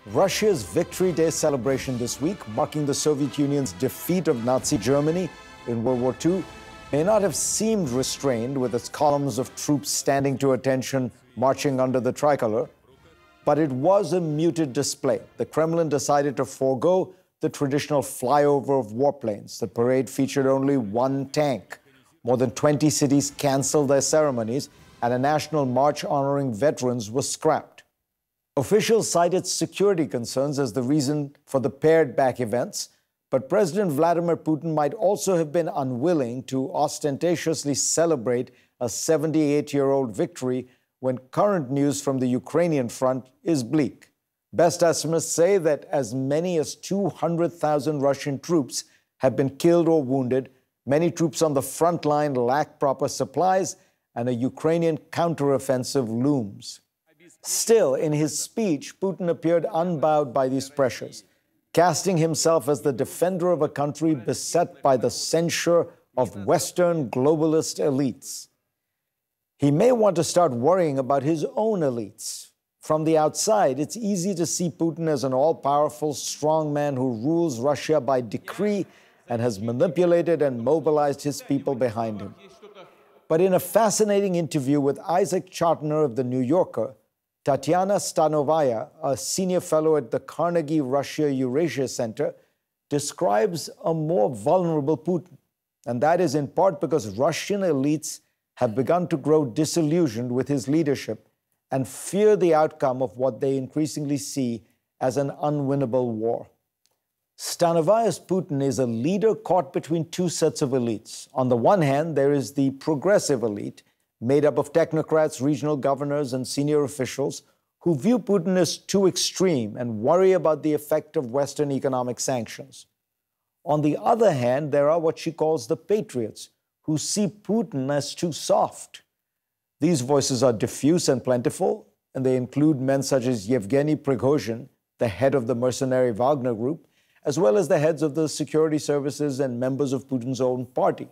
Russia's Victory Day celebration this week, marking the Soviet Union's defeat of Nazi Germany in World War II, may not have seemed restrained with its columns of troops standing to attention, marching under the tricolor, but it was a muted display. The Kremlin decided to forego the traditional flyover of warplanes. The parade featured only one tank. More than 20 cities canceled their ceremonies, and a national march honoring veterans was scrapped. Officials cited security concerns as the reason for the pared-back events, but President Vladimir Putin might also have been unwilling to ostentatiously celebrate a 78-year-old victory when current news from the Ukrainian front is bleak. Best estimates say that as many as 200,000 Russian troops have been killed or wounded. Many troops on the front line lack proper supplies, and a Ukrainian counteroffensive looms. Still, in his speech, Putin appeared unbowed by these pressures, casting himself as the defender of a country beset by the censure of Western globalist elites. He may want to start worrying about his own elites. From the outside, it's easy to see Putin as an all-powerful strongman who rules Russia by decree and has manipulated and mobilized his people behind him. But in a fascinating interview with Isaac Chartner of The New Yorker, Tatiana Stanovaya, a senior fellow at the Carnegie Russia-Eurasia Center, describes a more vulnerable Putin. And that is in part because Russian elites have begun to grow disillusioned with his leadership and fear the outcome of what they increasingly see as an unwinnable war. Stanovaya's Putin is a leader caught between two sets of elites. On the one hand, there is the progressive elite, made up of technocrats, regional governors, and senior officials who view Putin as too extreme and worry about the effect of Western economic sanctions. On the other hand, there are what she calls the patriots, who see Putin as too soft. These voices are diffuse and plentiful, and they include men such as Yevgeny Prigozhin, the head of the mercenary Wagner Group, as well as the heads of the security services and members of Putin's own party.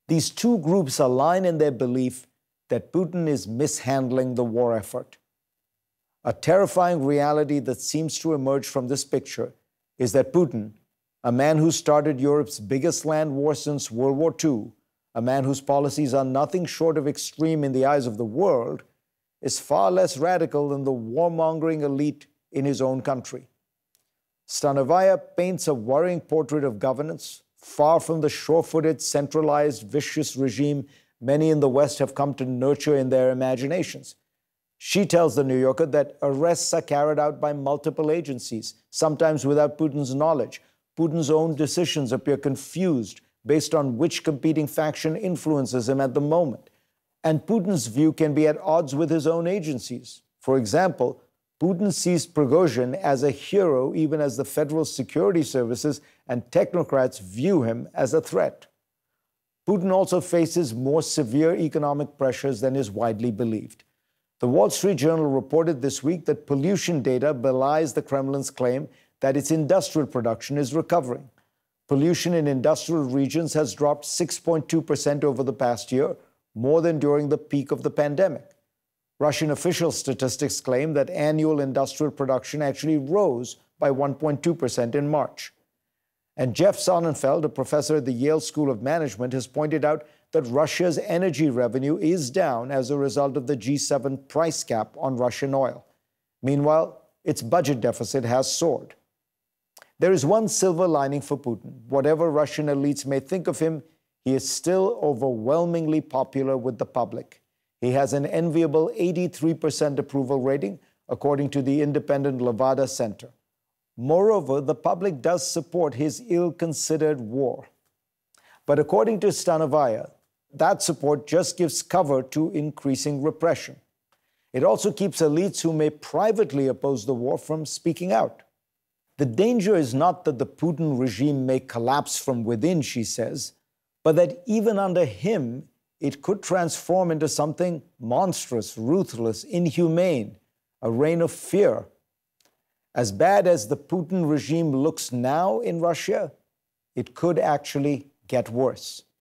These two groups align in their belief that Putin is mishandling the war effort. A terrifying reality that seems to emerge from this picture is that Putin, a man who started Europe's biggest land war since World War II, a man whose policies are nothing short of extreme in the eyes of the world, is far less radical than the warmongering elite in his own country. Stanovaya paints a worrying portrait of governance, far from the sure-footed, centralized, vicious regime many in the West have come to nurture in their imaginations. She tells The New Yorker that arrests are carried out by multiple agencies, sometimes without Putin's knowledge. Putin's own decisions appear confused based on which competing faction influences him at the moment. And Putin's view can be at odds with his own agencies. For example, Putin sees Prigozhin as a hero even as the federal security services and technocrats view him as a threat. Putin also faces more severe economic pressures than is widely believed. The Wall Street Journal reported this week that pollution data belies the Kremlin's claim that its industrial production is recovering. Pollution in industrial regions has dropped 6.2% over the past year, more than during the peak of the pandemic. Russian official statistics claim that annual industrial production actually rose by 1.2% in March. And Jeff Sonnenfeld, a professor at the Yale School of Management, has pointed out that Russia's energy revenue is down as a result of the G7 price cap on Russian oil. Meanwhile, its budget deficit has soared. There is one silver lining for Putin. Whatever Russian elites may think of him, he is still overwhelmingly popular with the public. He has an enviable 83% approval rating, according to the independent Levada Center. Moreover, the public does support his ill-considered war. But according to Stanovaya, that support just gives cover to increasing repression. It also keeps elites who may privately oppose the war from speaking out. The danger is not that the Putin regime may collapse from within, she says, but that even under him, it could transform into something monstrous, ruthless, inhumane, a reign of fear. As bad as the Putin regime looks now in Russia, it could actually get worse.